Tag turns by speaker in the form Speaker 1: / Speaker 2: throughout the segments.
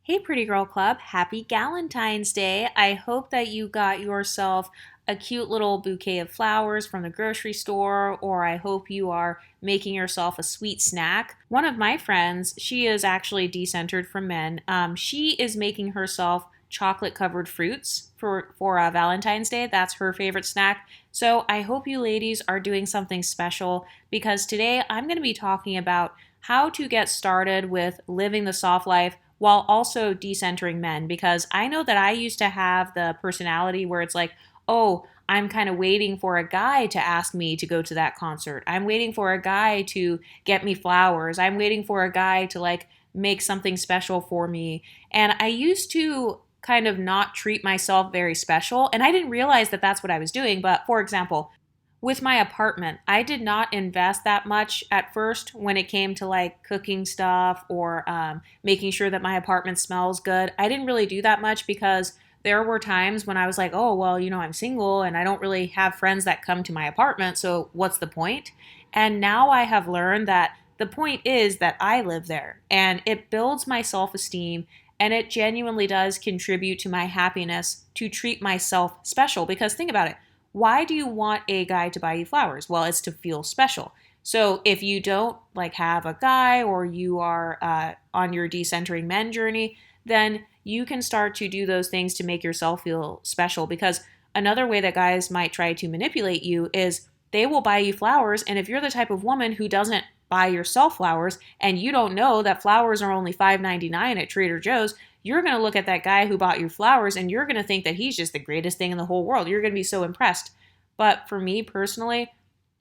Speaker 1: Hey, Pretty Girl Club, happy Galentine's Day. I hope that you got yourself a cute little bouquet of flowers from the grocery store, or I hope you are making yourself a sweet snack. One of my friends, she is actually decentered from men. She is making herself chocolate covered fruits for Valentine's Day. That's her favorite snack. So I hope you ladies are doing something special because today I'm going to be talking about how to get started with living the soft life while also decentering men, because I know that I used to have the personality where it's like, oh, I'm kind of waiting for a guy to ask me to go to that concert. I'm waiting for a guy to get me flowers. I'm waiting for a guy to like make something special for me. And I used to kind of not treat myself very special. And I didn't realize that that's what I was doing. But for example, with my apartment, I did not invest that much at first when it came to like cooking stuff or making sure that my apartment smells good. I didn't really do that much because there were times when I was like, oh, well, I'm single and I don't really have friends that come to my apartment. So what's the point? And now I have learned that the point is that I live there and it builds my self esteem and it genuinely does contribute to my happiness to treat myself special. Because think about it, why do you want a guy to buy you flowers? Well, it's to feel special. So if you don't like have a guy or you are on your decentering men journey, then you can start to do those things to make yourself feel special. Because another way that guys might try to manipulate you is they will buy you flowers. And if you're the type of woman who doesn't buy yourself flowers and you don't know that flowers are only $5.99 at Trader Joe's, you're going to look at that guy who bought you flowers and you're going to think that he's just the greatest thing in the whole world. You're going to be so impressed. But for me personally,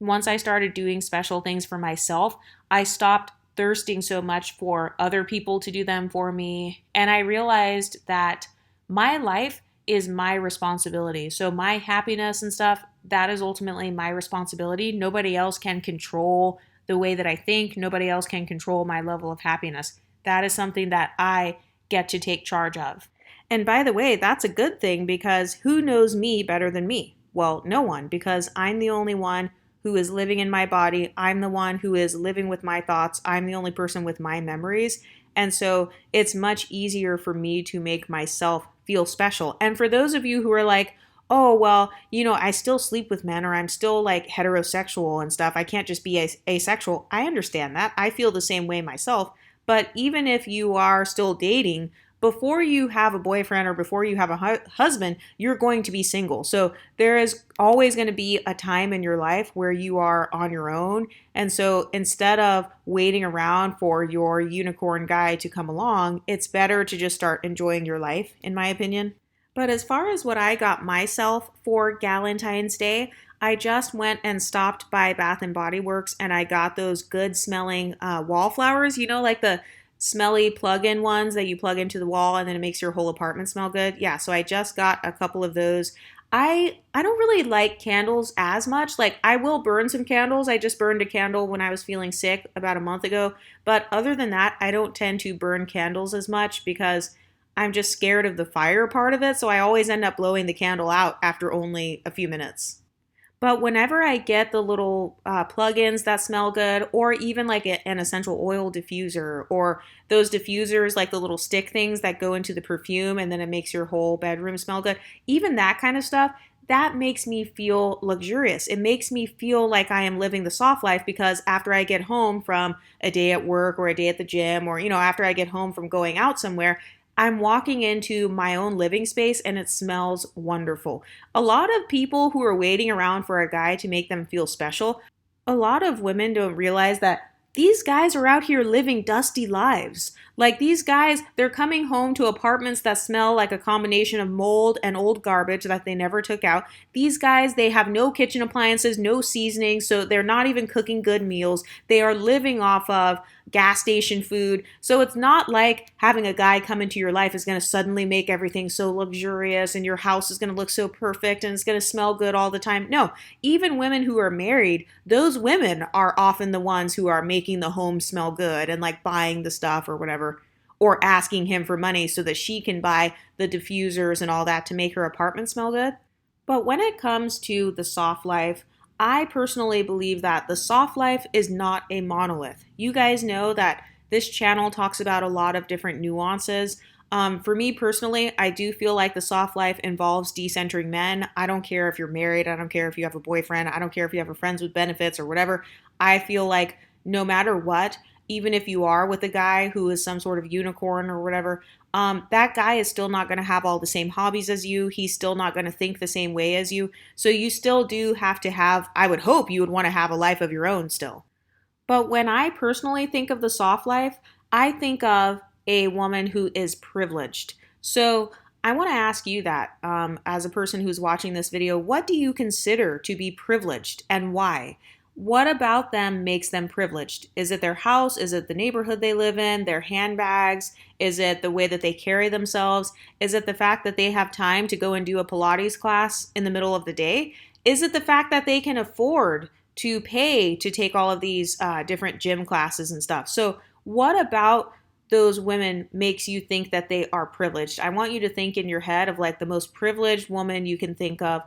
Speaker 1: once I started doing special things for myself, I stopped thirsting so much for other people to do them for me. And I realized that my life is my responsibility. So my happiness and stuff, that is ultimately my responsibility. Nobody else can control the way that I think. Nobody else can control my level of happiness. That is something that I get to take charge of. And by the way, that's a good thing because who knows me better than me? Well, no one, because I'm the only one who is living in my body. I'm the one who is living with my thoughts. I'm the only person with my memories. And so it's much easier for me to make myself feel special. And for those of you who are like, oh, well, I still sleep with men or I'm still like heterosexual and stuff, I can't just be asexual. I understand that. I feel the same way myself. But even if you are still dating, before you have a boyfriend or before you have a husband, you're going to be single. So there is always going to be a time in your life where you are on your own. And so instead of waiting around for your unicorn guy to come along, it's better to just start enjoying your life, in my opinion. But as far as what I got myself for Galentine's Day, I just went and stopped by Bath and Body Works and I got those good smelling wallflowers, like the smelly plug-in ones that you plug into the wall and then it makes your whole apartment smell good. Yeah, so I just got a couple of those. I don't really like candles as much. Like I will burn some candles. I just burned a candle when I was feeling sick about a month ago. But other than that, I don't tend to burn candles as much because I'm just scared of the fire part of it. So I always end up blowing the candle out after only a few minutes. But whenever I get the little plugins that smell good, or even like an essential oil diffuser, or those diffusers, like the little stick things that go into the perfume and then it makes your whole bedroom smell good, even that kind of stuff, that makes me feel luxurious. It makes me feel like I am living the soft life because after I get home from a day at work or a day at the gym, or, after I get home from going out somewhere, I'm walking into my own living space and it smells wonderful. A lot of people who are waiting around for a guy to make them feel special, a lot of women don't realize that these guys are out here living dusty lives. Like these guys, they're coming home to apartments that smell like a combination of mold and old garbage that they never took out. These guys, they have no kitchen appliances, no seasoning, so they're not even cooking good meals. They are living off of gas station food. So it's not like having a guy come into your life is going to suddenly make everything so luxurious and your house is going to look so perfect and it's going to smell good all the time. No, even women who are married, those women are often the ones who are making the home smell good and like buying the stuff or whatever, or asking him for money so that she can buy the diffusers and all that to make her apartment smell good. But when it comes to the soft life, I personally believe that the soft life is not a monolith. You guys know that this channel talks about a lot of different nuances. For me personally, I do feel like the soft life involves decentering men. I don't care if you're married. I don't care if you have a boyfriend. I don't care if you have a friends with benefits or whatever. I feel like no matter what, even if you are with a guy who is some sort of unicorn or whatever, that guy is still not going to have all the same hobbies as you. He's still not going to think the same way as you. So you still do have to have, I would hope you would want to have a life of your own still. But when I personally think of the soft life, I think of a woman who is privileged. So I want to ask you that as a person who's watching this video, what do you consider to be privileged and why? What about them makes them privileged? Is it their house? Is it the neighborhood they live in? Their handbags? Is it the way that they carry themselves? Is it the fact that they have time to go and do a Pilates class in the middle of the day? Is it the fact that they can afford to pay to take all of these different gym classes and stuff? So, what about those women makes you think that they are privileged? I want you to think in your head of like the most privileged woman you can think of.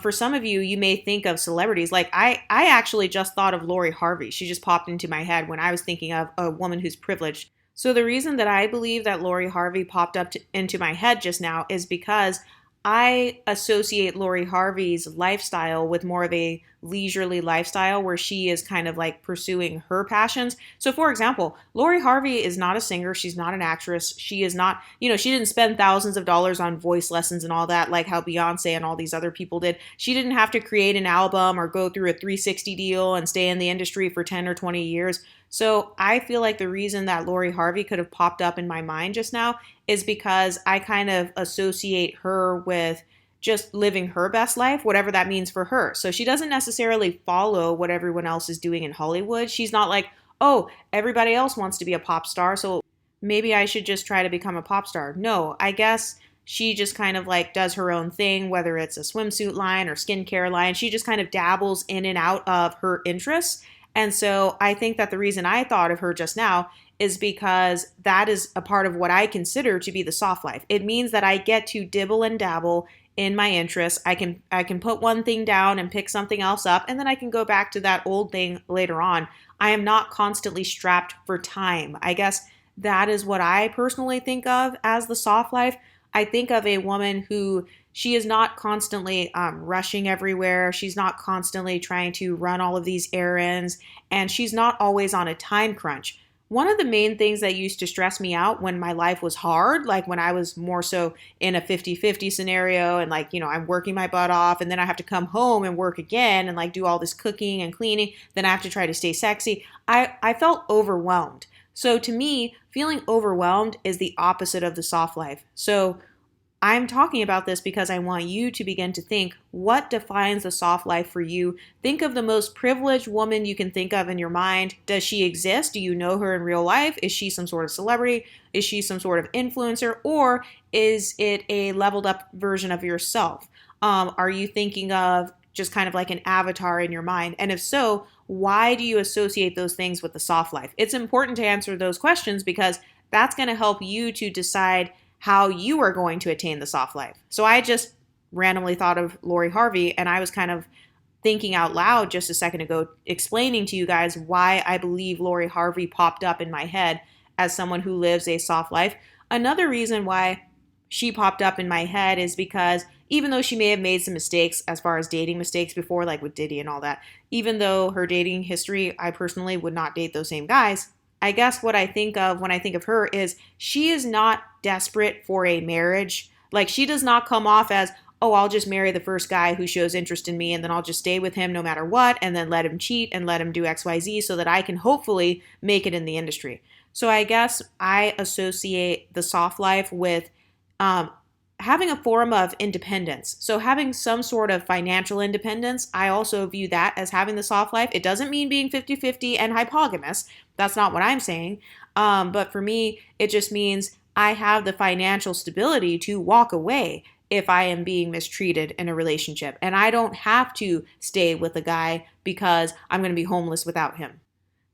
Speaker 1: For some of you, you may think of celebrities. Like I actually just thought of Lori Harvey. She just popped into my head when I was thinking of a woman who's privileged. So the reason that I believe that Lori Harvey popped up into my head just now is because I associate Lori Harvey's lifestyle with more of a leisurely lifestyle where she is kind of like pursuing her passions. So, for example, Lori Harvey is not a singer. She's not an actress. She is not, she didn't spend thousands of dollars on voice lessons and all that like how Beyonce and all these other people did. She didn't have to create an album or go through a 360 deal and stay in the industry for 10 or 20 years. So I feel like the reason that Lori Harvey could have popped up in my mind just now is because I kind of associate her with just living her best life, whatever that means for her. So she doesn't necessarily follow what everyone else is doing in Hollywood. She's not like, oh, everybody else wants to be a pop star, so maybe I should just try to become a pop star. No, I guess she just kind of like does her own thing, whether it's a swimsuit line or skincare line. She just kind of dabbles in and out of her interests. And so I think that the reason I thought of her just now is because that is a part of what I consider to be the soft life. It means that I get to dibble and dabble in my interests. I can put one thing down and pick something else up, and then I can go back to that old thing later on. I am not constantly strapped for time. I guess that is what I personally think of as the soft life. I think of a woman who she is not constantly rushing everywhere. She's not constantly trying to run all of these errands, and she's not always on a time crunch. One of the main things that used to stress me out when my life was hard, like when I was more so in a 50-50 scenario and like, I'm working my butt off and then I have to come home and work again and like do all this cooking and cleaning. Then I have to try to stay sexy. I felt overwhelmed. So to me, feeling overwhelmed is the opposite of the soft life. So I'm talking about this because I want you to begin to think, what defines a soft life for you? Think of the most privileged woman you can think of in your mind. Does she exist? Do you know her in real life? Is she some sort of celebrity? Is she some sort of influencer? Or is it a leveled up version of yourself? Are you thinking of just kind of like an avatar in your mind? And if so, why do you associate those things with the soft life? It's important to answer those questions because that's going to help you to decide how you are going to attain the soft life. So I just randomly thought of Lori Harvey, and I was kind of thinking out loud just a second ago, explaining to you guys why I believe Lori Harvey popped up in my head as someone who lives a soft life. Another reason why she popped up in my head is because even though she may have made some mistakes as far as dating mistakes before, like with Diddy and all that, even though her dating history, I personally would not date those same guys. I guess what I think of when I think of her is she is not desperate for a marriage. Like she does not come off as, oh, I'll just marry the first guy who shows interest in me and then I'll just stay with him no matter what and then let him cheat and let him do XYZ so that I can hopefully make it in the industry. So I guess I associate the soft life with having a form of independence. So having some sort of financial independence, I also view that as having the soft life. It doesn't mean being 50-50 and hypogamous. That's not what I'm saying. But for me, it just means I have the financial stability to walk away if I am being mistreated in a relationship. And I don't have to stay with a guy because I'm going to be homeless without him.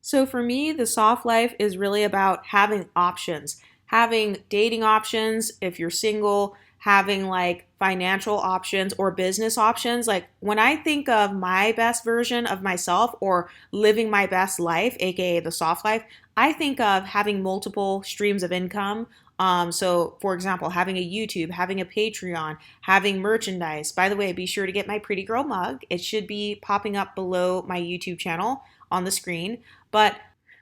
Speaker 1: So for me, the soft life is really about having options, having dating options if you're single, having like financial options or business options. Like when I think of my best version of myself or living my best life, aka the soft life, I think of having multiple streams of income, So, for example, having a YouTube, having a Patreon, having merchandise. By the way, be sure to get my Pretty Girl mug. It should be popping up below my YouTube channel on the screen. But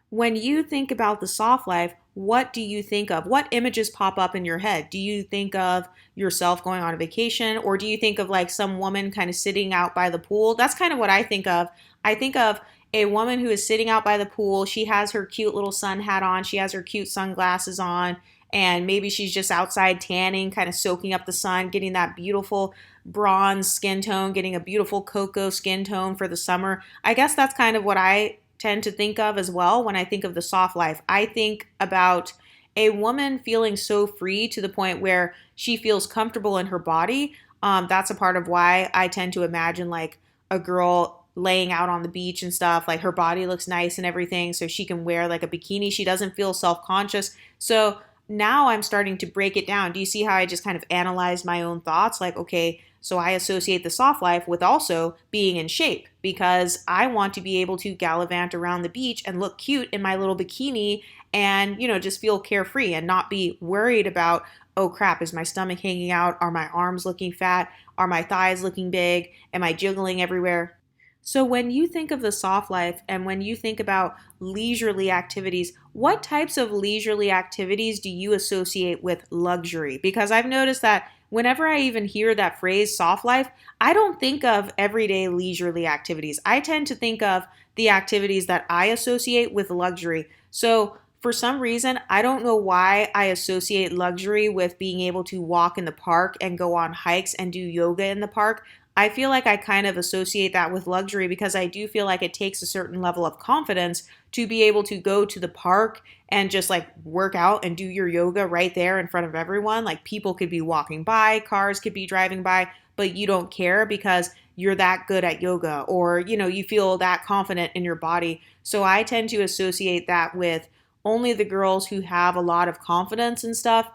Speaker 1: when you think about the soft life, what do you think of? What images pop up in your head? Do you think of yourself going on a vacation, or do you think of like some woman kind of sitting out by the pool? That's kind of what I think of. I think of a woman who is sitting out by the pool. She has her cute little sun hat on, she has her cute sunglasses on, and maybe she's just outside tanning, kind of soaking up the sun, getting that beautiful bronze skin tone, getting a beautiful cocoa skin tone for the summer. I guess that's kind of what I tend to think of as well when I think of the soft life. I think about a woman feeling so free to the point where she feels comfortable in her body. That's a part of why I tend to imagine like a girl laying out on the beach and stuff. Like her body looks nice and everything, so she can wear like a bikini. She doesn't feel self conscious. So now I'm starting to break it down. Do you see how I just kind of analyzed my own thoughts? Like, okay, so I associate the soft life with also being in shape because I want to be able to gallivant around the beach and look cute in my little bikini and, just feel carefree and not be worried about, oh crap, is my stomach hanging out? Are my arms looking fat? Are my thighs looking big? Am I jiggling everywhere? So, when you think of the soft life and when you think about leisurely activities, what types of leisurely activities do you associate with luxury? Because I've noticed that whenever I even hear that phrase soft life, I don't think of everyday leisurely activities. I tend to think of the activities that I associate with luxury. So, for some reason, I don't know why I associate luxury with being able to walk in the park and go on hikes and do yoga in the park. I feel like I kind of associate that with luxury because I do feel like it takes a certain level of confidence to be able to go to the park and just like work out and do your yoga right there in front of everyone. Like people could be walking by, cars could be driving by, but you don't care because you're that good at yoga or, you feel that confident in your body. So I tend to associate that with only the girls who have a lot of confidence and stuff.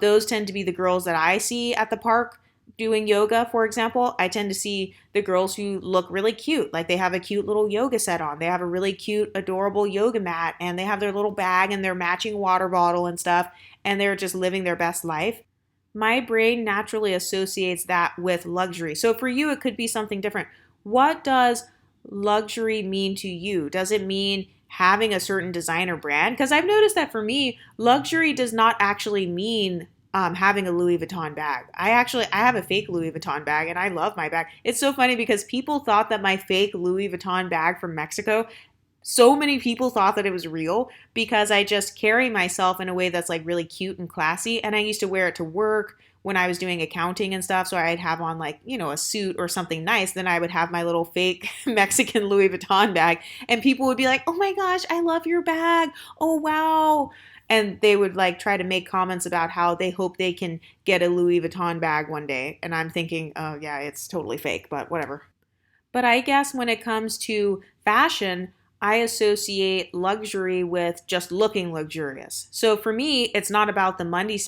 Speaker 1: Those tend to be the girls that I see at the park doing yoga, for example. I tend to see the girls who look really cute. Like they have a cute little yoga set on. They have a really cute, adorable yoga mat, and they have their little bag and their matching water bottle and stuff, and they're just living their best life. My brain naturally associates that with luxury. So for you, it could be something different. What does luxury mean to you? Does it mean having a certain designer brand? Because I've noticed that for me, luxury does not actually mean having a Louis Vuitton bag. I have a fake Louis Vuitton bag and I love my bag. It's so funny because people thought that my fake Louis Vuitton bag from Mexico, so many people thought that it was real because I just carry myself in a way that's like really cute and classy. And I used to wear it to work when I was doing accounting and stuff. So I'd have on like, a suit or something nice. Then I would have my little fake Mexican Louis Vuitton bag. And people would be like, oh my gosh, I love your bag. Oh, wow. And they would like try to make comments about how they hope they can get a Louis Vuitton bag one day. And I'm thinking, oh yeah, it's totally fake, but whatever. But I guess when it comes to fashion, I associate luxury with just looking luxurious. So for me, it's not about the money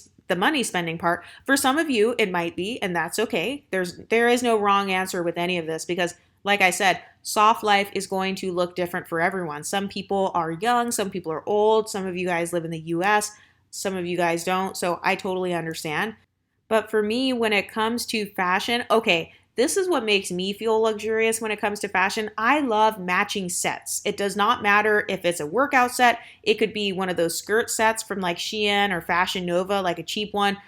Speaker 1: spending part. For some of you, it might be, and that's okay. There is no wrong answer with any of this because like I said, soft life is going to look different for everyone. Some people are young, some people are old, some of you guys live in the US, some of you guys don't. So I totally understand. But for me, when it comes to fashion, okay, this is what makes me feel luxurious when it comes to fashion. I love matching sets. It does not matter if it's a workout set. It could be one of those skirt sets from like Shein or Fashion Nova, like a cheap one.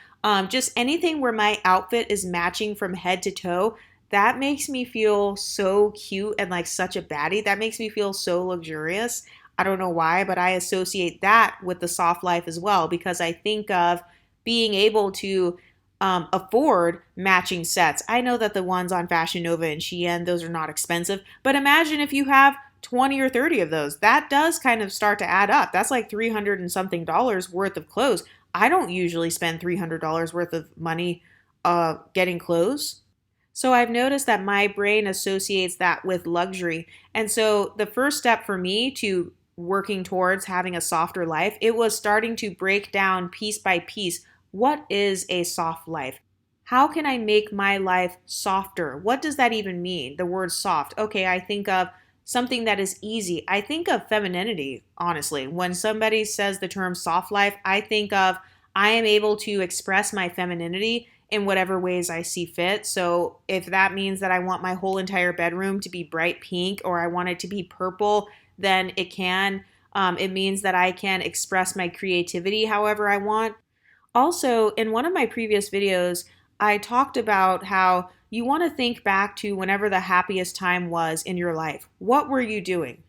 Speaker 1: Just anything where my outfit is matching from head to toe. That makes me feel so cute and like such a baddie. That makes me feel so luxurious. I don't know why, but I associate that with the soft life as well because I think of being able to afford matching sets. I know that the ones on Fashion Nova and Shein, those are not expensive, but imagine if you have 20 or 30 of those. That does kind of start to add up. That's like 300 and something dollars worth of clothes. I don't usually spend $300 worth of money getting clothes. So I've noticed that my brain associates that with luxury. And so the first step for me to working towards having a softer life, it was starting to break down piece by piece. What is a soft life? How can I make my life softer? What does that even mean? The word soft. Okay, I think of something that is easy. I think of femininity, honestly. When somebody says the term soft life, I think of I am able to express my femininity in whatever ways I see fit. So if that means that I want my whole entire bedroom to be bright pink or I want it to be purple, then it can. It means that I can express my creativity however I want. Also, in one of my previous videos, I talked about how you want to think back to whenever the happiest time was in your life. What were you doing?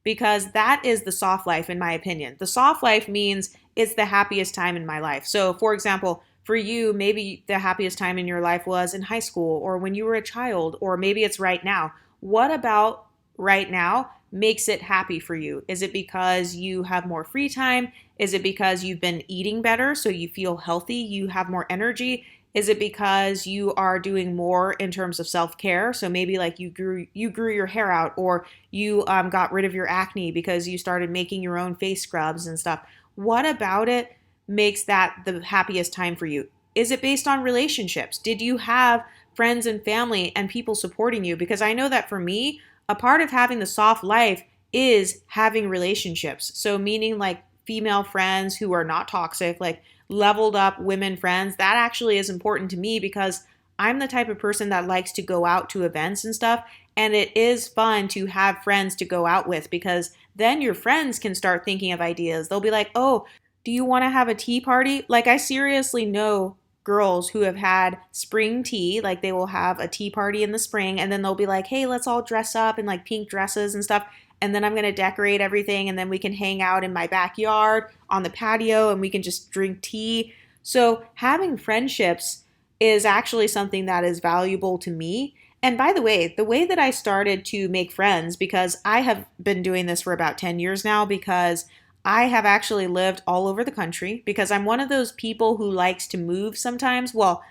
Speaker 1: Because that is the soft life, in my opinion. The soft life means it's the happiest time in my life. So, for example, for you, maybe the happiest time in your life was in high school or when you were a child, or maybe it's right now. What about right now makes it happy for you? Is it because you have more free time? Is it because you've been eating better so you feel healthy, you have more energy? Is it because you are doing more in terms of self-care? So maybe like you grew your hair out, or you got rid of your acne because you started making your own face scrubs and stuff. What about it makes that the happiest time for you? Is it based on relationships? Did you have friends and family and people supporting you? Because I know that for me, a part of having the soft life is having relationships. So meaning like female friends who are not toxic, like leveled up women friends. That actually is important to me because I'm the type of person that likes to go out to events and stuff. And it is fun to have friends to go out with because then your friends can start thinking of ideas. They'll be like, oh, do you want to have a tea party? Like, I seriously know girls who have had spring tea, like they will have a tea party in the spring and then they'll be like, hey, let's all dress up in like pink dresses and stuff. And then I'm going to decorate everything and then we can hang out in my backyard on the patio and we can just drink tea. So having friendships is actually something that is valuable to me. And by the way that I started to make friends, because I have been doing this for about 10 years now, because I have actually lived all over the country, because I'm one of those people who likes to move sometimes. Well,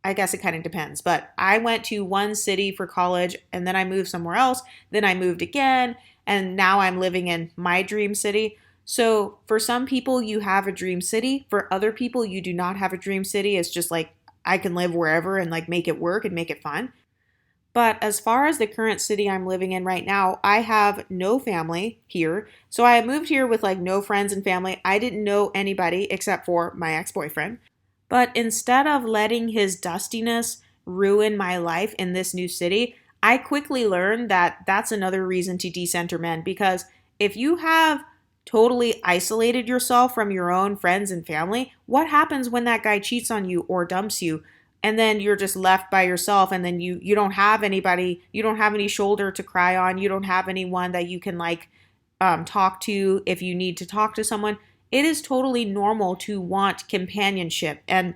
Speaker 1: I guess it kind of depends, but I went to one city for college and then I moved somewhere else. Then I moved again and now I'm living in my dream city. So for some people, you have a dream city. For other people, you do not have a dream city. It's just like I can live wherever and like make it work and make it fun. But as far as the current city I'm living in right now, I have no family here. So I moved here with like no friends and family. I didn't know anybody except for my ex-boyfriend. But instead of letting his dustiness ruin my life in this new city, I quickly learned that that's another reason to decenter men, because if you have totally isolated yourself from your own friends and family, what happens when that guy cheats on you or dumps you? And then you're just left by yourself and then you don't have anybody, you don't have any shoulder to cry on, you don't have anyone that you can like talk to if you need to talk to someone. It is totally normal to want companionship. And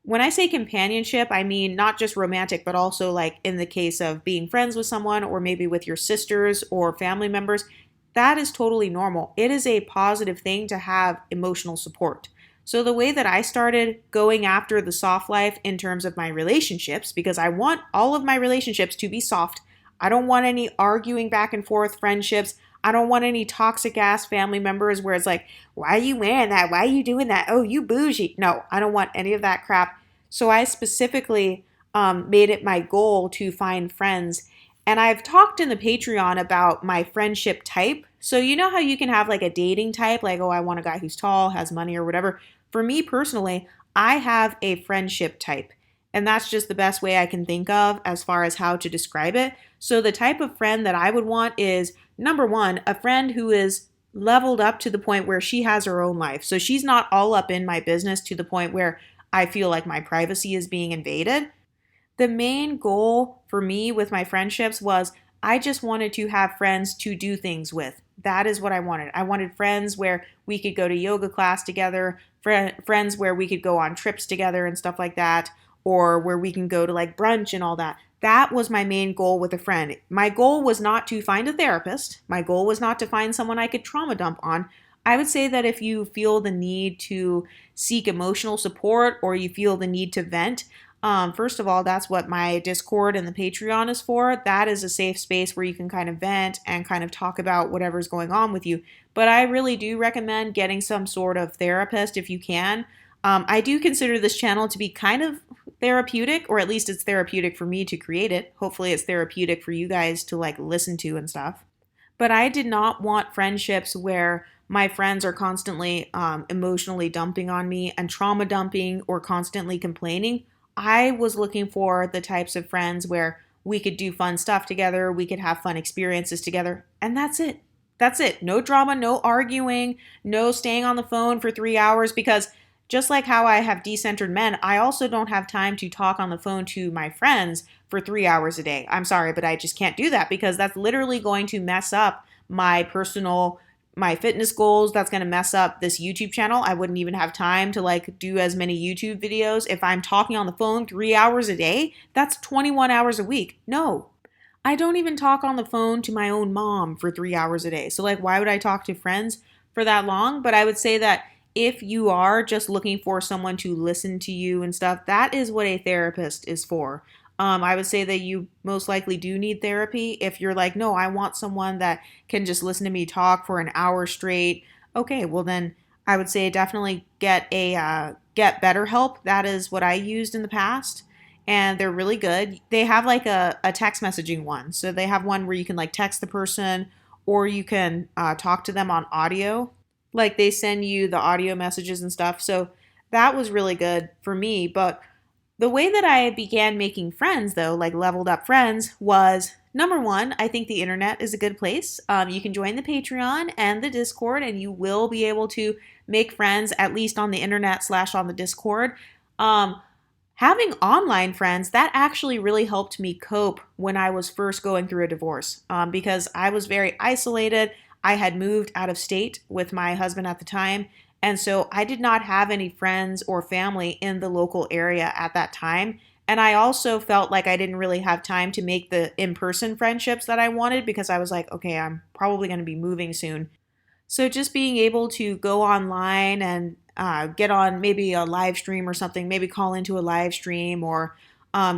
Speaker 1: when I say companionship, I mean not just romantic, but also like in the case of being friends with someone or maybe with your sisters or family members. That is totally normal. It is a positive thing to have emotional support. So the way that I started going after the soft life in terms of my relationships, because I want all of my relationships to be soft. I don't want any arguing back and forth friendships. I don't want any toxic ass family members where it's like, why are you wearing that? Why are you doing that? Oh, you bougie. No, I don't want any of that crap. So I specifically made it my goal to find friends. And I've talked in the Patreon about my friendship type. So you know how you can have like a dating type, like, oh, I want a guy who's tall, has money or whatever. For me personally, I have a friendship type. And that's just the best way I can think of as far as how to describe it. So the type of friend that I would want is, number one, a friend who is leveled up to the point where she has her own life. So she's not all up in my business to the point where I feel like my privacy is being invaded. The main goal for me with my friendships was I just wanted to have friends to do things with. That is what I wanted. I wanted friends where we could go to yoga class together, friends where we could go on trips together and stuff like that, or where we can go to like brunch and all that. That was my main goal with a friend. My goal was not to find a therapist. My goal was not to find someone I could trauma dump on. I would say that if you feel the need to seek emotional support or you feel the need to vent, first of all, that's what my Discord and the Patreon is for. That is a safe space where you can kind of vent and kind of talk about whatever's going on with you. But I really do recommend getting some sort of therapist if you can. I do consider this channel to be kind of therapeutic, or at least it's therapeutic for me to create it. Hopefully it's therapeutic for you guys to like listen to and stuff. But I did not want friendships where my friends are constantly emotionally dumping on me and trauma dumping or constantly complaining. I was looking for the types of friends where we could do fun stuff together, we could have fun experiences together, and that's it. That's it. No drama, no arguing, no staying on the phone for 3 hours because just like how I have decentered men, I also don't have time to talk on the phone to my friends for 3 hours a day. I'm sorry, but I just can't do that because that's literally going to mess up my fitness goals. That's going to mess up this YouTube channel. I wouldn't even have time to like do as many YouTube videos if I'm talking on the phone 3 hours a day. That's 21 hours a week. No, I don't even talk on the phone to my own mom for 3 hours a day. So, like, why would I talk to friends for that long? But I would say that if you are just looking for someone to listen to you and stuff, that is what a therapist is for. I would say that you most likely do need therapy. If you're like, no, I want someone that can just listen to me talk for an hour straight. Okay, well then I would say definitely get BetterHelp. That is what I used in the past, and they're really good. They have like a text messaging one. So they have one where you can like text the person or you can talk to them on audio. Like they send you the audio messages and stuff. So that was really good for me. But the way that I began making friends, though, like leveled up friends, was number one, I think the internet is a good place. You can join the Patreon and the Discord, and you will be able to make friends at least on the internet slash on the Discord. Um, Having online friends, that actually really helped me cope when I was first going through a divorce because I was very isolated. I had moved out of state with my husband at the time. And so I did not have any friends or family in the local area at that time. And I also felt like I didn't really have time to make the in person friendships that I wanted because I was like, okay, I'm probably going to be moving soon. So just being able to go online and get on maybe a live stream or something, maybe call into a live stream or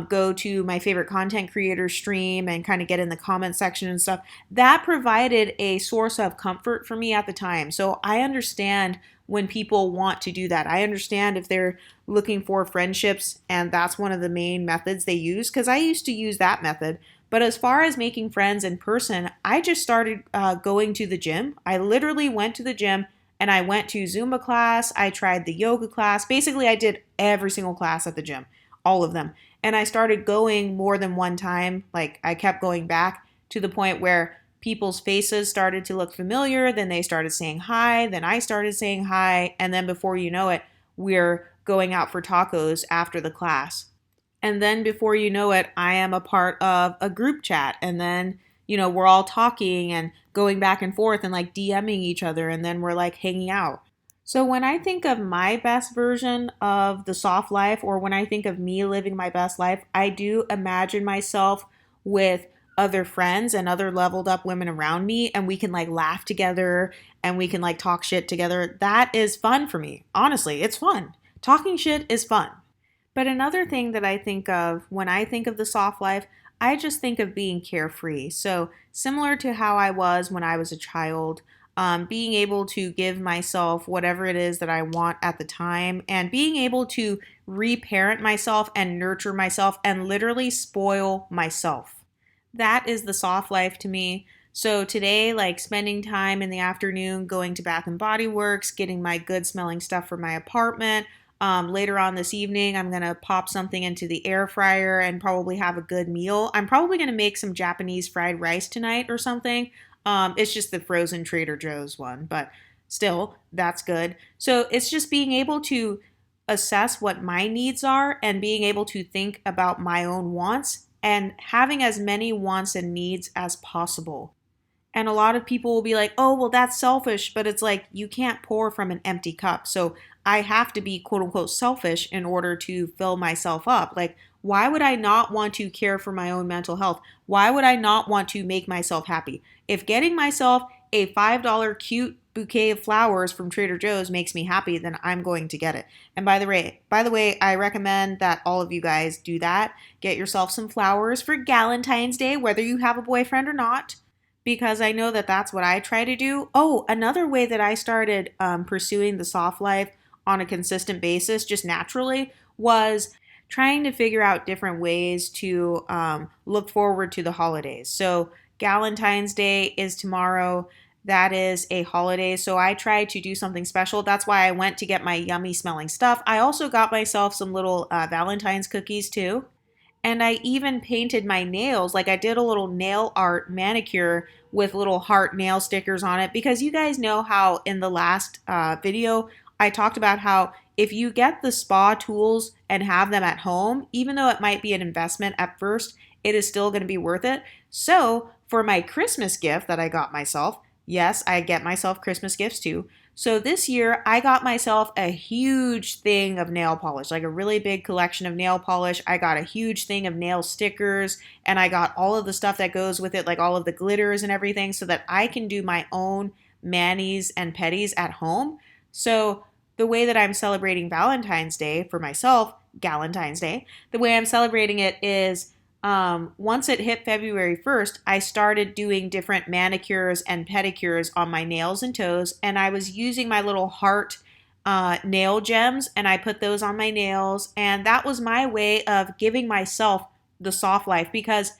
Speaker 1: go to my favorite content creator stream and kind of get in the comment section and stuff. That provided a source of comfort for me at the time. So I understand when people want to do that. I understand if they're looking for friendships and that's one of the main methods they use because I used to use that method. But as far as making friends in person, I just started going to the gym. I literally went to the gym and I went to Zumba class. I tried the yoga class. Basically, I did every single class at the gym, all of them. And I started going more than one time. Like I kept going back to the point where people's faces started to look familiar. Then they started saying hi. Then I started saying hi. And then before you know it, we're going out for tacos after the class. And then before you know it, I am a part of a group chat. And then, we're all talking and going back and forth and like DMing each other. And then we're like hanging out. So when I think of my best version of the soft life, or when I think of me living my best life, I do imagine myself with other friends and other leveled up women around me. And we can like laugh together and we can like talk shit together. That is fun for me. Honestly, it's fun. Talking shit is fun. But another thing that I think of when I think of the soft life, I just think of being carefree. So, similar to how I was when I was a child, being able to give myself whatever it is that I want at the time, and being able to reparent myself and nurture myself and literally spoil myself. That is the soft life to me. So today, like spending time in the afternoon going to Bath and Body Works, getting my good smelling stuff for my apartment. Later on this evening, I'm gonna pop something into the air fryer and probably have a good meal. I'm probably gonna make some Japanese fried rice tonight or something. It's just the frozen Trader Joe's one, but still, that's good. So it's just being able to assess what my needs are and being able to think about my own wants and having as many wants and needs as possible. And a lot of people will be like, oh, well, that's selfish. But it's like, you can't pour from an empty cup. So I have to be quote unquote selfish in order to fill myself up. Like, why would I not want to care for my own mental health? Why would I not want to make myself happy? If getting myself a $5 cute bouquet of flowers from Trader Joe's makes me happy, then I'm going to get it. And by the way, I recommend that all of you guys do that. Get yourself some flowers for Galentine's Day, whether you have a boyfriend or not, because I know that that's what I try to do. Oh, another way that I started pursuing the soft life on a consistent basis, just naturally, was trying to figure out different ways to look forward to the holidays. So, Galentine's Day is tomorrow. that is a holiday. So I tried to do something special. That's why I went to get my yummy smelling stuff. I also got myself some little Valentine's cookies too. And I even painted my nails. Like I did a little nail art manicure with little heart nail stickers on it because you guys know how in the last video I talked about how if you get the spa tools and have them at home, even though it might be an investment at first, it is still going to be worth it. So for my Christmas gift that I got myself, yes, I get myself Christmas gifts too. So this year I got myself a huge thing of nail polish, like a really big collection of nail polish. I got a huge thing of nail stickers and I got all of the stuff that goes with it, like all of the glitters and everything, so that I can do my own manis and petties at home. So the way that I'm celebrating Valentine's Day for myself, Galentine's Day, the way I'm celebrating it is once it hit February 1st, I started doing different manicures and pedicures on my nails and toes, and I was using my little heart nail gems, and I put those on my nails, and that was my way of giving myself the soft life because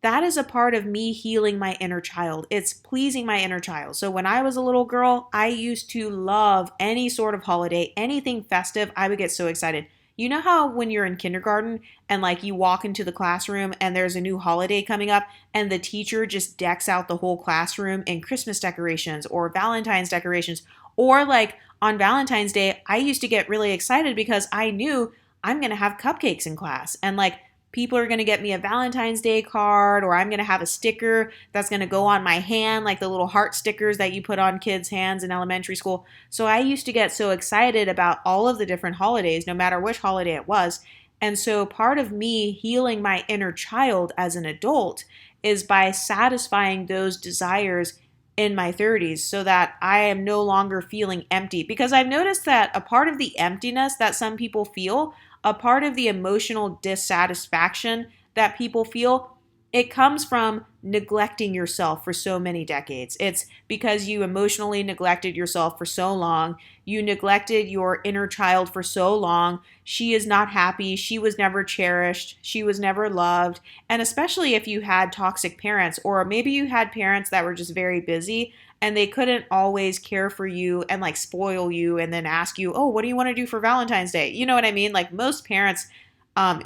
Speaker 1: that is a part of me healing my inner child. It's pleasing my inner child. So when I was a little girl, I used to love any sort of holiday, anything festive. I would get so excited. You know how when you're in kindergarten and like you walk into the classroom and there's a new holiday coming up and the teacher just decks out the whole classroom in Christmas decorations or Valentine's decorations, or like on Valentine's Day, I used to get really excited because I knew I'm going to have cupcakes in class and like people are going to get me a Valentine's Day card, or I'm going to have a sticker that's going to go on my hand, like the little heart stickers that you put on kids' hands in elementary school. So I used to get so excited about all of the different holidays, no matter which holiday it was. And so part of me healing my inner child as an adult is by satisfying those desires in my 30s so that I am no longer feeling empty. Because I've noticed that a part of the emptiness that some people feel, a part of the emotional dissatisfaction that people feel, it comes from neglecting yourself for so many decades. It's because you emotionally neglected yourself for so long. You neglected your inner child for so long. She is not happy. She was never cherished. She was never loved. And especially if you had toxic parents, or maybe you had parents that were just very busy and they couldn't always care for you and like spoil you and then ask you, oh, what do you want to do for Valentine's Day? You know what I mean? Like most parents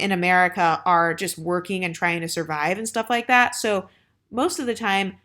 Speaker 1: in America are just working and trying to survive and stuff like that. So most of the time,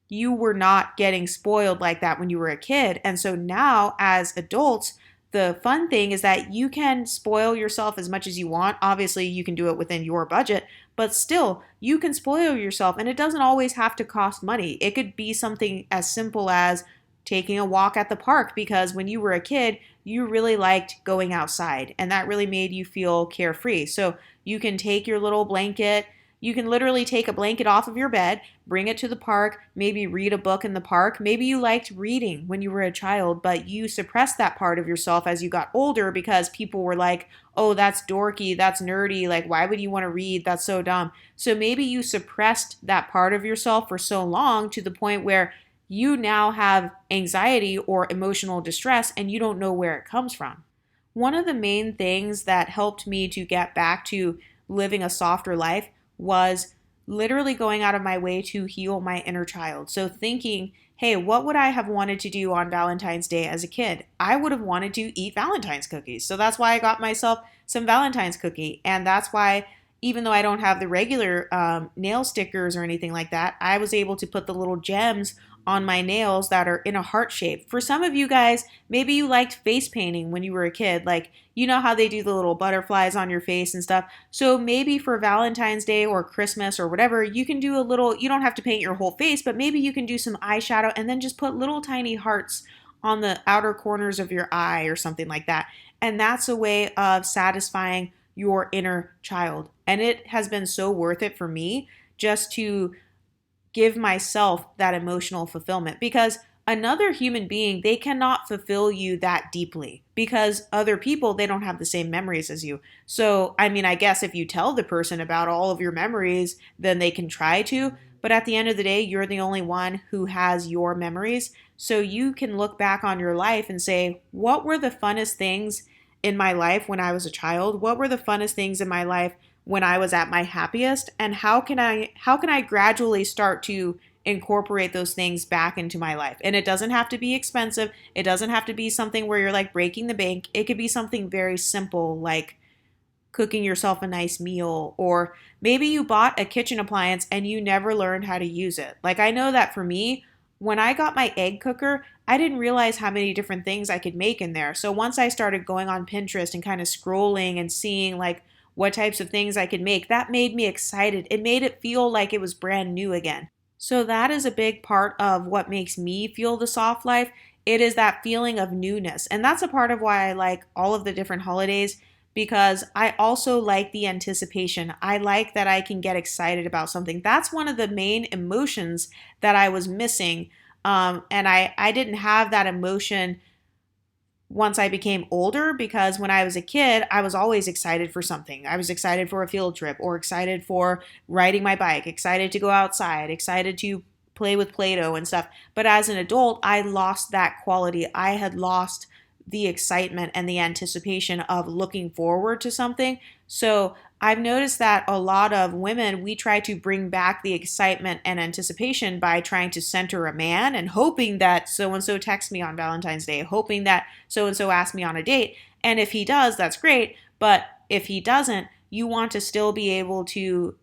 Speaker 1: you were not getting spoiled like that when you were a kid. And so now, as adults, the fun thing is that you can spoil yourself as much as you want. Obviously, you can do it within your budget, but still, you can spoil yourself, and it doesn't always have to cost money. It could be something as simple as taking a walk at the park because when you were a kid, you really liked going outside and that really made you feel carefree. So you can take your little blanket, you can literally take a blanket off of your bed, bring it to the park, maybe read a book in the park. Maybe you liked reading when you were a child, but you suppressed that part of yourself as you got older because people were like, oh, that's dorky, that's nerdy, like, why would you want to read? That's so dumb. So maybe you suppressed that part of yourself for so long to the point where you now have anxiety or emotional distress and you don't know where it comes from. One of the main things that helped me to get back to living a softer life was literally going out of my way to heal my inner child. So thinking, hey, what would I have wanted to do on Valentine's Day as a kid? I would have wanted to eat Valentine's cookies. So that's why I got myself some Valentine's cookie. And that's why even though I don't have the regular nail stickers or anything like that, I was able to put the little gems on my nails that are in a heart shape. For some of you guys, maybe you liked face painting when you were a kid. Like, you know how they do the little butterflies on your face and stuff. So maybe for Valentine's Day or Christmas or whatever, you can do a little, you don't have to paint your whole face, but maybe you can do some eyeshadow and then just put little tiny hearts on the outer corners of your eye or something like that. And that's a way of satisfying your inner child. And it has been so worth it for me just to give myself that emotional fulfillment because another human being, they cannot fulfill you that deeply because other people, they don't have the same memories as you. So, I mean, I guess if you tell the person about all of your memories, then they can try to, but at the end of the day, you're the only one who has your memories. So you can look back on your life and say, what were the funnest things in my life when I was a child? What were the funnest things in my life when I was at my happiest, and how can I gradually start to incorporate those things back into my life. And it doesn't have to be expensive. It doesn't have to be something where you're like breaking the bank. It could be something very simple like cooking yourself a nice meal, or maybe you bought a kitchen appliance and you never learned how to use it. Like I know that for me, when I got my egg cooker, I didn't realize how many different things I could make in there. So once I started going on Pinterest and kind of scrolling and seeing like what types of things I could make, that made me excited. It made it feel like it was brand new again. So that is a big part of what makes me feel the soft life. It is that feeling of newness. And that's a part of why I like all of the different holidays, because I also like the anticipation. I like that I can get excited about something. That's one of the main emotions that I was missing. And I didn't have that emotion once I became older, because when I was a kid, I was always excited for something. I was excited for a field trip, or excited for riding my bike, excited to go outside, excited to play with Play-Doh and stuff. But as an adult, I lost that quality. I had lost the excitement and the anticipation of looking forward to something. So I've noticed that a lot of women, we try to bring back the excitement and anticipation by trying to center a man and hoping that so and so texts me on Valentine's Day, hoping that so and so asks me on a date. And if he does, that's great. But if he doesn't, you want to still be able to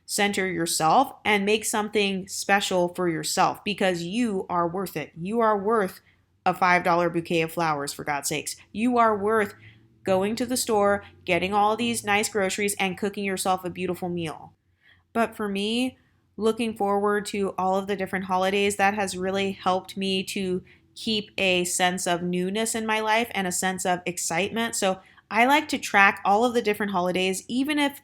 Speaker 1: center yourself and make something special for yourself, because you are worth it. You are worth a $5 bouquet of flowers, for God's sakes. You are worth going to the store, getting all these nice groceries, and cooking yourself a beautiful meal. But for me, looking forward to all of the different holidays, that has really helped me to keep a sense of newness in my life and a sense of excitement. So I like to track all of the different holidays, even if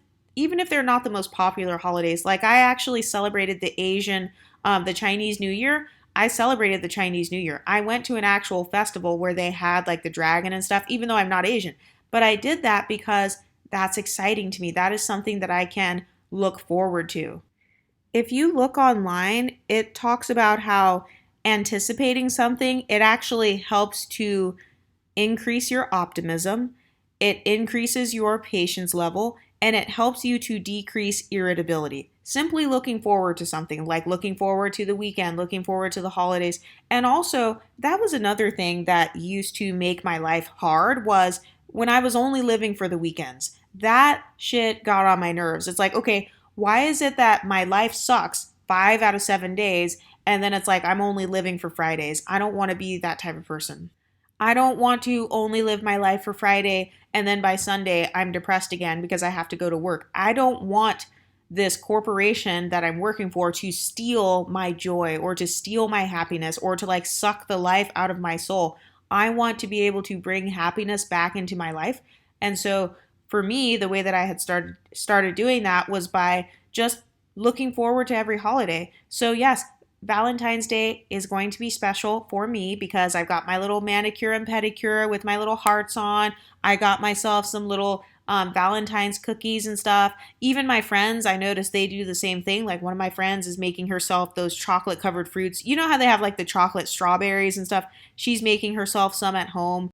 Speaker 1: they're not the most popular holidays. Like I actually celebrated the Chinese New Year. I celebrated the Chinese New Year. I went to an actual festival where they had like the dragon and stuff, even though I'm not Asian. But I did that because that's exciting to me. That is something that I can look forward to. If you look online, it talks about how anticipating something, it actually helps to increase your optimism, it increases your patience level, and it helps you to decrease irritability. Simply looking forward to something, like looking forward to the weekend, looking forward to the holidays. And also, that was another thing that used to make my life hard, was when I was only living for the weekends. That shit got on my nerves. It's like, okay, why is it that my life sucks 5 out of 7 days, and then it's like I'm only living for Fridays? I don't want to be that type of person. I don't want to only live my life for Friday and then by Sunday I'm depressed again because I have to go to work. I don't want this corporation that I'm working for to steal my joy or to steal my happiness or to like suck the life out of my soul. I want to be able to bring happiness back into my life. And so for me, the way that I had started doing that was by just looking forward to every holiday. So yes, Valentine's Day is going to be special for me because I've got my little manicure and pedicure with my little hearts on. I got myself some little Valentine's cookies and stuff. Even my friends, I noticed they do the same thing. Like one of my friends is making herself those chocolate covered fruits. You know how they have like the chocolate strawberries and stuff? She's making herself some at home.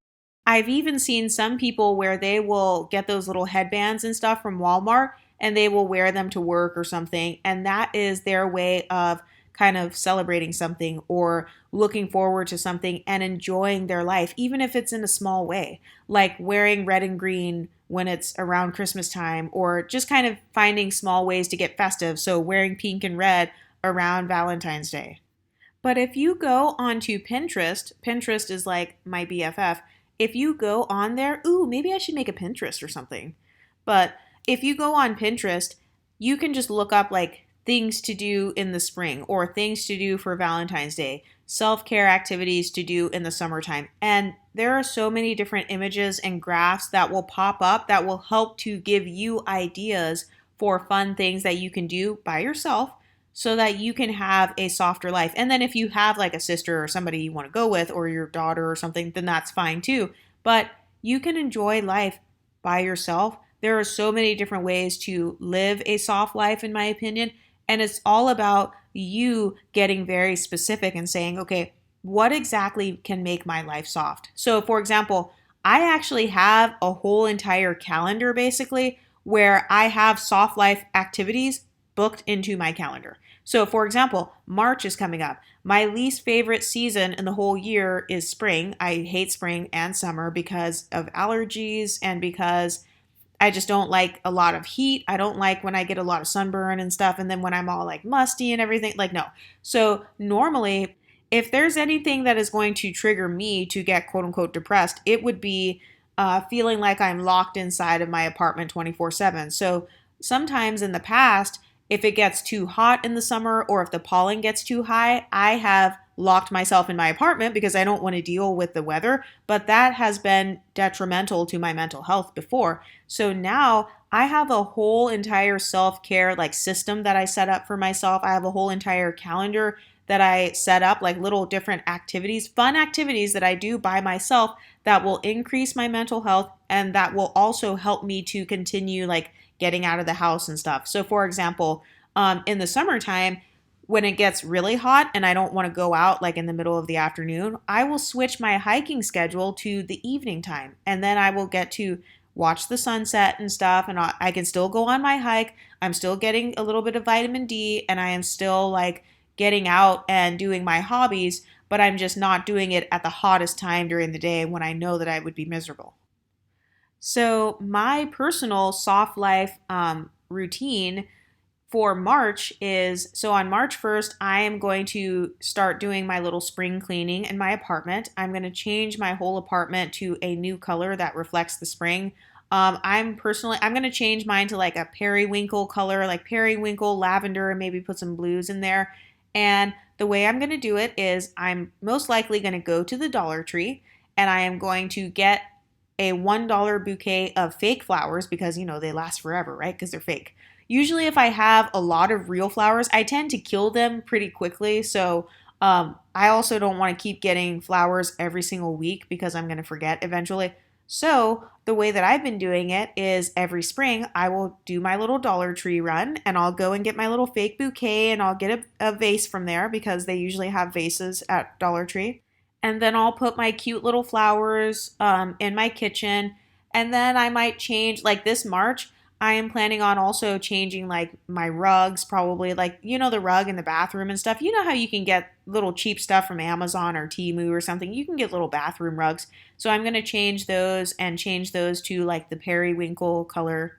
Speaker 1: I've even seen some people where they will get those little headbands and stuff from Walmart and they will wear them to work or something. And that is their way of kind of celebrating something or looking forward to something and enjoying their life, even if it's in a small way, like wearing red and green when it's around Christmas time, or just kind of finding small ways to get festive. So wearing pink and red around Valentine's Day. But if you go onto Pinterest, Pinterest is like my BFF. If you go on there, ooh, maybe I should make a Pinterest or something. But if you go on Pinterest, you can just look up like things to do in the spring or things to do for Valentine's Day, self-care activities to do in the summertime. And there are so many different images and graphs that will pop up that will help to give you ideas for fun things that you can do by yourself so that you can have a softer life. And then if you have like a sister or somebody you want to go with or your daughter or something, then that's fine too. But you can enjoy life by yourself. There are so many different ways to live a soft life, in my opinion. And it's all about you getting very specific and saying, okay, what exactly can make my life soft? So, for example, I actually have a whole entire calendar basically where I have soft life activities booked into my calendar. So, for example, March is coming up. My least favorite season in the whole year is spring. I hate spring and summer because of allergies and because I just don't like a lot of heat. I don't like when I get a lot of sunburn and stuff. And then when I'm all like musty and everything, like, no. So, normally, if there's anything that is going to trigger me to get quote unquote depressed, it would be feeling like I'm locked inside of my apartment 24/7. So, sometimes in the past, if it gets too hot in the summer or if the pollen gets too high, I have locked myself in my apartment because I don't want to deal with the weather. But that has been detrimental to my mental health before. So now I have a whole entire self-care like system that I set up for myself. I have a whole entire calendar that I set up, like little different activities, fun activities that I do by myself that will increase my mental health and that will also help me to continue like getting out of the house and stuff. So for example, in the summertime, when it gets really hot and I don't want to go out like in the middle of the afternoon, I will switch my hiking schedule to the evening time. And then I will get to watch the sunset and stuff. And I can still go on my hike. I'm still getting a little bit of vitamin D and I am still like getting out and doing my hobbies, but I'm just not doing it at the hottest time during the day when I know that I would be miserable. So, my personal soft life routine for March is so on March 1st, I am going to start doing my little spring cleaning in my apartment. I'm going to change my whole apartment to a new color that reflects the spring. I'm going to change mine to like a periwinkle color, like periwinkle, lavender, and maybe put some blues in there. And the way I'm going to do it is I'm most likely going to go to the Dollar Tree and I am going to get a $1 bouquet of fake flowers because, they last forever, right? Because they're fake. Usually, if I have a lot of real flowers, I tend to kill them pretty quickly. So, I also don't want to keep getting flowers every single week because I'm going to forget eventually. So, the way that I've been doing it is every spring I will do my little Dollar Tree run and I'll go and get my little fake bouquet and I'll get a vase from there because they usually have vases at Dollar Tree. And then I'll put my cute little flowers in my kitchen. And then I might change, like this March, I am planning on also changing like my rugs, probably like, the rug in the bathroom and stuff. You know how you can get little cheap stuff from Amazon or Temu or something? You can get little bathroom rugs. So I'm going to change those and change those to like the periwinkle color.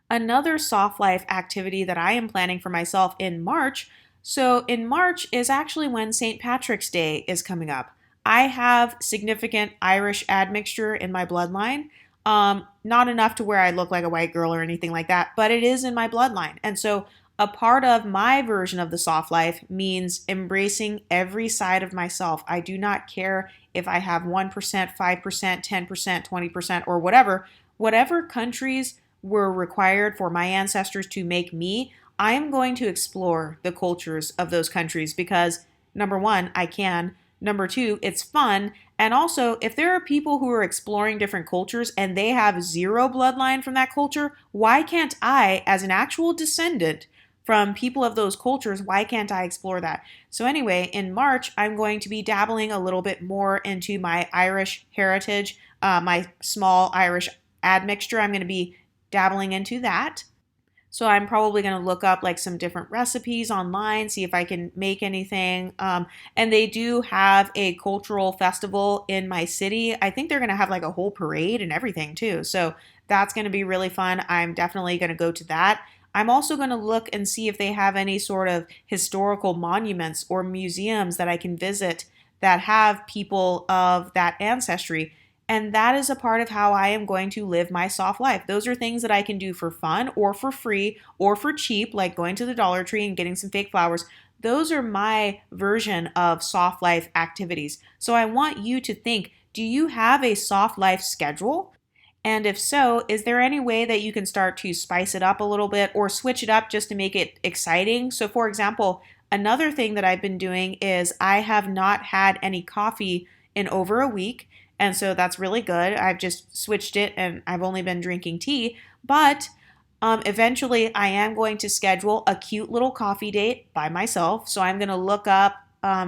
Speaker 1: Another soft life activity that I am planning for myself in March. So in March is actually when St. Patrick's Day is coming up. I have significant Irish admixture in my bloodline. Not enough to where I look like a white girl or anything like that, but it is in my bloodline. And so a part of my version of the soft life means embracing every side of myself. I do not care if I have 1%, 5%, 10%, 20%, or whatever. Whatever countries were required for my ancestors to make me, I am going to explore the cultures of those countries because number one, I can. Number two, it's fun. And also, if there are people who are exploring different cultures and they have zero bloodline from that culture, why can't I, as an actual descendant from people of those cultures, why can't I explore that? So, anyway, in March, I'm going to be dabbling a little bit more into my Irish heritage, my small Irish admixture. I'm going to be dabbling into that. So I'm probably going to look up like some different recipes online, see if I can make anything. And they do have a cultural festival in my city. I think they're going to have like a whole parade and everything too. So that's going to be really fun. I'm definitely going to go to that. I'm also going to look and see if they have any sort of historical monuments or museums that I can visit that have people of that ancestry. And that is a part of how I am going to live my soft life. Those are things that I can do for fun or for free or for cheap, like going to the Dollar Tree and getting some fake flowers. Those are my version of soft life activities. So I want you to think, do you have a soft life schedule? And if so, is there any way that you can start to spice it up a little bit or switch it up just to make it exciting? So, for example, another thing that I've been doing is I have not had any coffee in over a week. And so that's really good. I've just switched it and I've only been drinking tea. But eventually, I am going to schedule a cute little coffee date by myself. So I'm going to look up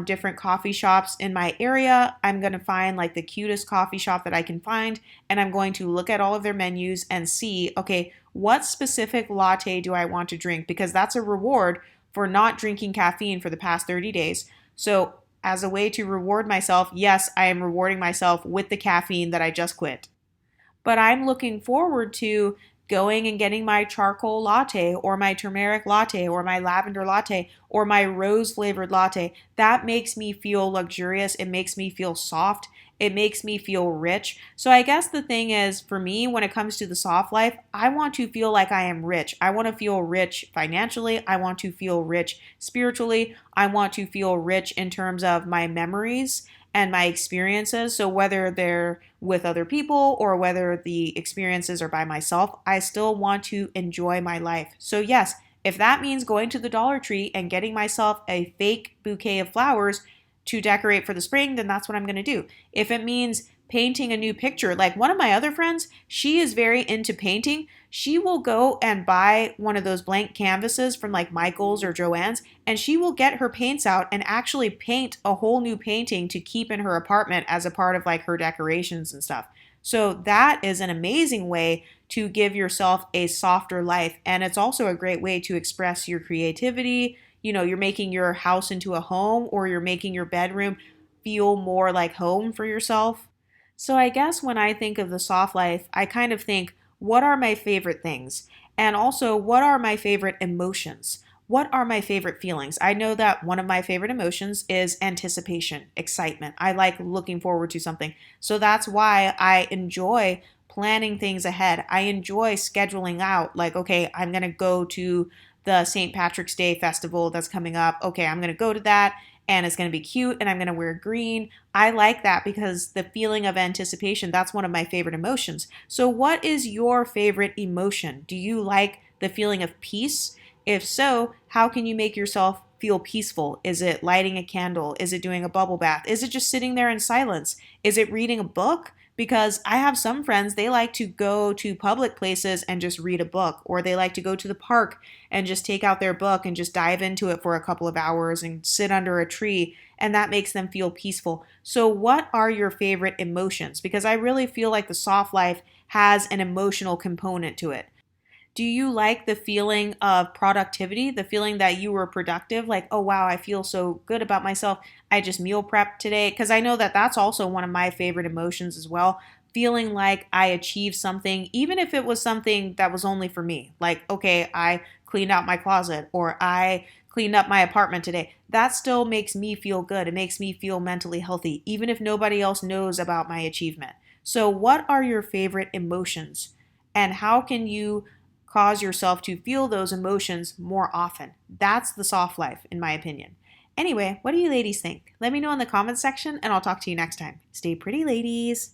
Speaker 1: different coffee shops in my area. I'm going to find like the cutest coffee shop that I can find. And I'm going to look at all of their menus and see, okay, what specific latte do I want to drink? Because that's a reward for not drinking caffeine for the past 30 days. So, as a way to reward myself, yes, I am rewarding myself with the caffeine that I just quit. But I'm looking forward to going and getting my charcoal latte or my turmeric latte or my lavender latte or my rose flavored latte. That makes me feel luxurious. It makes me feel soft. It makes me feel rich. So I guess the thing is, for me, when it comes to the soft life, I want to feel like I am rich. I want to feel rich financially. I want to feel rich spiritually. I want to feel rich in terms of my memories and my experiences. So whether they're with other people or whether the experiences are by myself, I still want to enjoy my life. So yes, if that means going to the Dollar Tree and getting myself a fake bouquet of flowers to decorate for the spring, then that's what I'm going to do. If it means painting a new picture, like one of my other friends, she is very into painting. She will go and buy one of those blank canvases from like Michael's or Joann's, and she will get her paints out and actually paint a whole new painting to keep in her apartment as a part of like her decorations and stuff. So that is an amazing way to give yourself a softer life. And it's also a great way to express your creativity. You're making your house into a home, or you're making your bedroom feel more like home for yourself. So I guess when I think of the soft life, I kind of think, what are my favorite things? And also, what are my favorite emotions? What are my favorite feelings? I know that one of my favorite emotions is anticipation, excitement. I like looking forward to something. So that's why I enjoy planning things ahead. I enjoy scheduling out, like, okay, I'm going to go to the St. Patrick's Day festival that's coming up. Okay, I'm going to go to that and it's going to be cute and I'm going to wear green. I like that because the feeling of anticipation, that's one of my favorite emotions. So, what is your favorite emotion? Do you like the feeling of peace? If so, how can you make yourself feel peaceful? Is it lighting a candle? Is it doing a bubble bath? Is it just sitting there in silence? Is it reading a book? Because I have some friends, they like to go to public places and just read a book, or they like to go to the park and just take out their book and just dive into it for a couple of hours and sit under a tree, and that makes them feel peaceful. So, what are your favorite emotions? Because I really feel like the soft life has an emotional component to it. Do you like the feeling of productivity, the feeling that you were productive? Like, oh wow, I feel so good about myself. I just meal prepped today. Because I know that that's also one of my favorite emotions as well. Feeling like I achieved something, even if it was something that was only for me. Like, okay, I cleaned out my closet or I cleaned up my apartment today. That still makes me feel good. It makes me feel mentally healthy, even if nobody else knows about my achievement. So, what are your favorite emotions? And how can you cause yourself to feel those emotions more often? That's the soft life, in my opinion. Anyway, what do you ladies think? Let me know in the comments section, and I'll talk to you next time. Stay pretty, ladies.